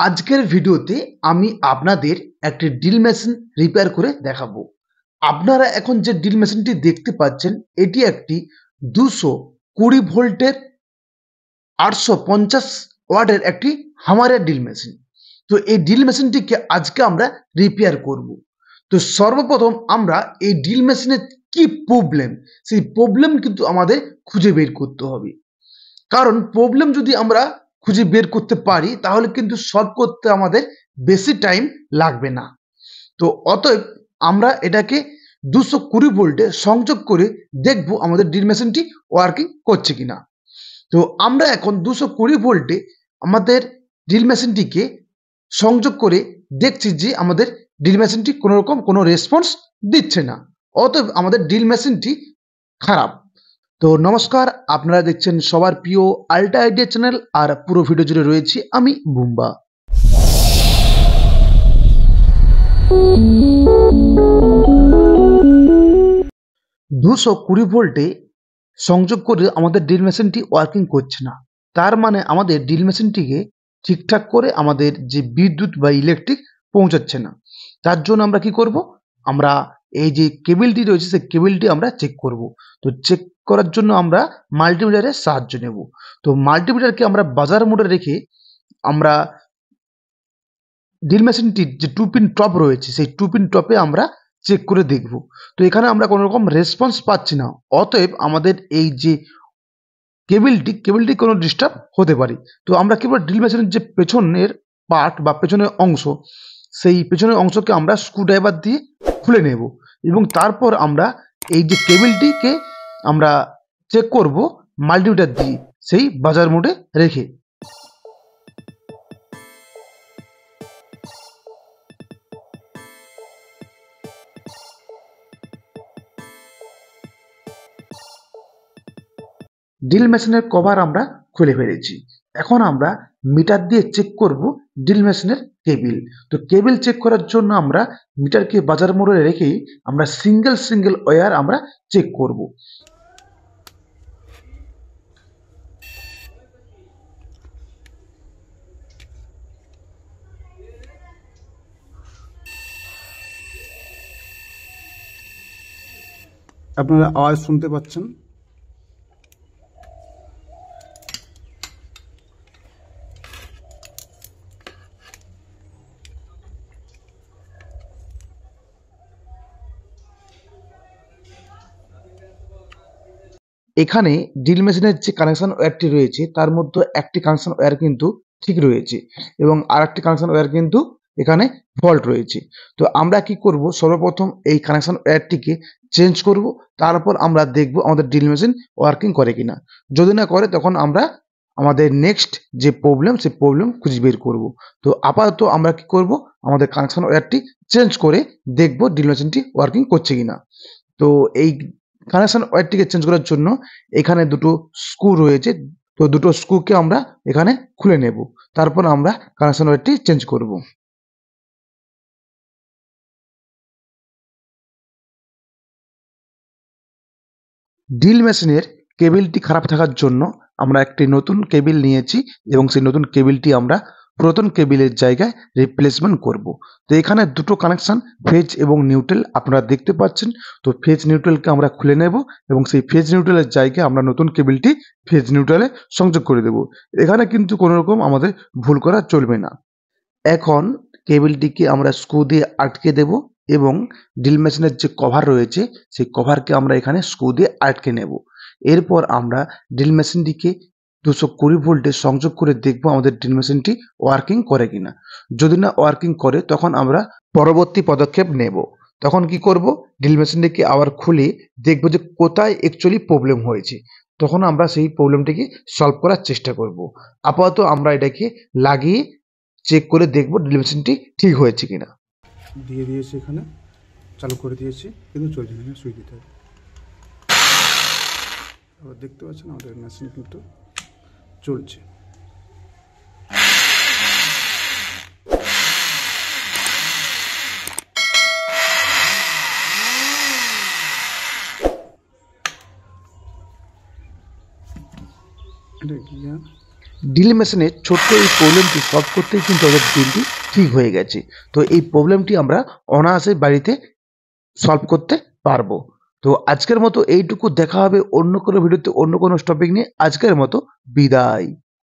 আজকের ভিডিওতে আমি আপনাদের একটি ড্রিল মেশিন রিপেয়ার করে দেখাবো। আপনারা এখন যে ড্রিল মেশিনটি দেখতে পাচ্ছেন এটি একটি 220 ভোল্টের 850 ওয়াটের একটি হামারের ড্রিল মেশিন। তো এই ড্রিল মেশিনটিকে আজকে আমরা রিপেয়ার করব। তো সর্বপ্রথম আমরা এই ড্রিল মেশিনের কি প্রবলেম, সেই প্রবলেম কিন্তু আমাদের খুঁজে বের করতে হবে। কারণ প্রবলেম যদি আমরা খুঁজে বের করতে পারি তাহলে কিন্তু সলভ করতে আমাদের বেশি টাইম লাগবে না। তো অতএব আমরা এটাকে 220 ভোল্টে সংযোগ করে দেখব আমাদের ড্রিল মেশিনটি ওয়ার্কিং করছে কিনা। তো আমরা এখন 220 ভোল্টে আমাদের ড্রিল মেশিনটিকে সংযোগ করে দেখছি যে আমাদের ড্রিল মেশিনটি কোনো রকম কোনো রেসপন্স দিচ্ছে না, অতএব আমাদের ড্রিল মেশিনটি খারাপ। তো নমস্কার, আপনারা দেখছেন সবার প্রিয় আল্ট্রা আইডিয়া চ্যানেল, আর পুরো ভিডিও জুড়ে রয়েছি আমি বুম্বা। 220 ভোল্টে সংযোগ করে আমাদের ড্রিল মেশিনটি ওয়ার্কিং করছে না, তার মানে আমাদের ড্রিল মেশিনটিকে ঠিকঠাক করে আমাদের যে বিদ্যুৎ বা ইলেকট্রিক পৌঁছাচ্ছে না। তার জন্য আমরা কি করব, আমরা এই যে কেবলটি রয়েছে সেই কেবলটি আমরা চেক করব। তো চেক করার জন্য আমরা মাল্টিমিটারের সাহায্য নেব। তো মাল্টিমিটারকে আমরা বাজার মোডে রেখে আমরা ড্রিল মেশিনটির যে 2 পিন টপ রয়েছে সেই 2 পিন টপে আমরা চেক করে দেখব। তো এখানে আমরা কোনো রকম রেসপন্স পাচ্ছি না, অতএব আমাদের এই যে কেবলটি কোনো ডিস্টার্ব হতে পারে। তো আমরা কেবল ড্রিল মেশিনের যে পেছনের পার্ট বা পেছনের অংশ, সেই পেছনের অংশকে আমরা স্ক্রুড্রাইভার দিয়ে খুলে নেব এবং তারপর আমরা এই যে কেবলটিকে আমরা চেক করব মাল্টিমিটার দিয়ে সেই বাজার মোডে রেখে। ড্রিল মেশিনের কভার আমরা খুলে ফেলেছি। এখন আমরা মিটার দিয়ে চেক করব ড্রিল মেশিনের কেবল। তো কেবল চেক করার জন্য আমরা মিটারকে বাজার মোড়ে রেখেই আমরা সিঙ্গেল ওয়্যার আমরা চেক করব। আপনারা আওয়াজ শুনতে পাচ্ছেন। এখানে ড্রিল মেশিনের যে কানেকশন ওয়্যারটি রয়েছে তার মধ্যে একটি কানেকশন ওয়্যার কিন্তু ঠিক রয়েছে এবং আরেকটি কানেকশন ওয়্যার কিন্তু এখানে ফল্ট রয়েছে। তো আমরা কি করব, সর্বপ্রথম এই কানেকশন ওয়্যারটিকে চেঞ্জ করব, তারপর আমরা দেখব আমাদের ড্রিল মেশিন ওয়ার্কিং করে কিনা। যদি না করে তখন আমরা আমাদের নেক্সট যে প্রবলেম সেই প্রবলেম খুঁজে বের করব। তো আপাতত আমরা কি করব, আমাদের কানেকশন ওয়্যারটি চেঞ্জ করে দেখব ড্রিল মেশিনটি ওয়ার্কিং করছে কিনা। তো এই কানেকশন ওয়্যারটিকে চেঞ্জ করার জন্য এখানে দুটো স্ক্রু রয়েছে, তো দুটো স্ক্রুকে আমরা এখানে খুলে নেব, তারপর আমরা কানেকশন ওয়্যারটি চেঞ্জ করব। ড্রিল মেশিনের কেবলটি খারাপ থাকার জন্য আমরা একটি নতুন কেবল নিয়েছি এবং সেই নতুন কেবলটি আমরা পুরাতন কেবলের জায়গায় রিপ্লেসমেন্ট করব। তো এখানে দুটো কানেকশন ফেজ এবং নিউট্রাল আপনারা দেখতে পাচ্ছেন। তো ফেজ নিউট্রালকে আমরা খুলে নেব এবং সেই ফেজ নিউট্রালের জায়গায় আমরা নতুন কেবলটি ফেজ নিউট্রালে সংযোগ করে দেব। এখানে কিন্তু কোনো রকম আমাদের ভুল করা চলবে না। এখন কেবলটিকে আমরা স্ক্রু দিয়ে আটকে দেব এবং ড্রিল মেশিনের যে কভার রয়েছে সেই কভারকে আমরা এখানে স্ক্রু দিয়ে আটকে নেব। এরপর আমরা ড্রিল মেশিনটিকে 220 ভোল্টে সংযোগ করে দেখব আমাদের ড্রিল মেশিনটি ওয়ার্কিং করে কিনা। যদি না ওয়ার্কিং করে তখন আমরা পরবর্তী পদক্ষেপ নেব। তখন কি করব, ড্রিল মেশিনটিকে আবার খুলে দেখব যে কোথায় অ্যাকচুয়ালি প্রবলেম হয়েছে। তখন আমরা সেই প্রবলেমটিকে সলভ করার চেষ্টা করব। আপাতত আমরা এটাকে লাগিয়ে চেক করে দেখব ড্রিল মেশিনটি ঠিক হয়েছে কিনা। দিয়ে দিয়েছি, এখানে চালু করে দিয়েছি, কিন্তু চলছে না, সুইচ দিতে হবে। আবার দেখতে পাচ্ছেন আমাদের মেশিন কিন্তু চলছে। এটা গিয়ার ড্রিল মেশিনের ছোট্ট এই প্রবলেমটি সলভ করতেই কিন্তু ওদের ড্রিলটি ঠিক হয়ে গেছে। তো এই প্রবলেমটি আমরা অনায়াসে বাড়িতে সলভ করতে পারবো। তো আজকের মতো এইটুকু, দেখা হবে অন্য কোনো ভিডিওতে অন্য কোনো টপিক নিয়ে। আজকের মতো বিদায়।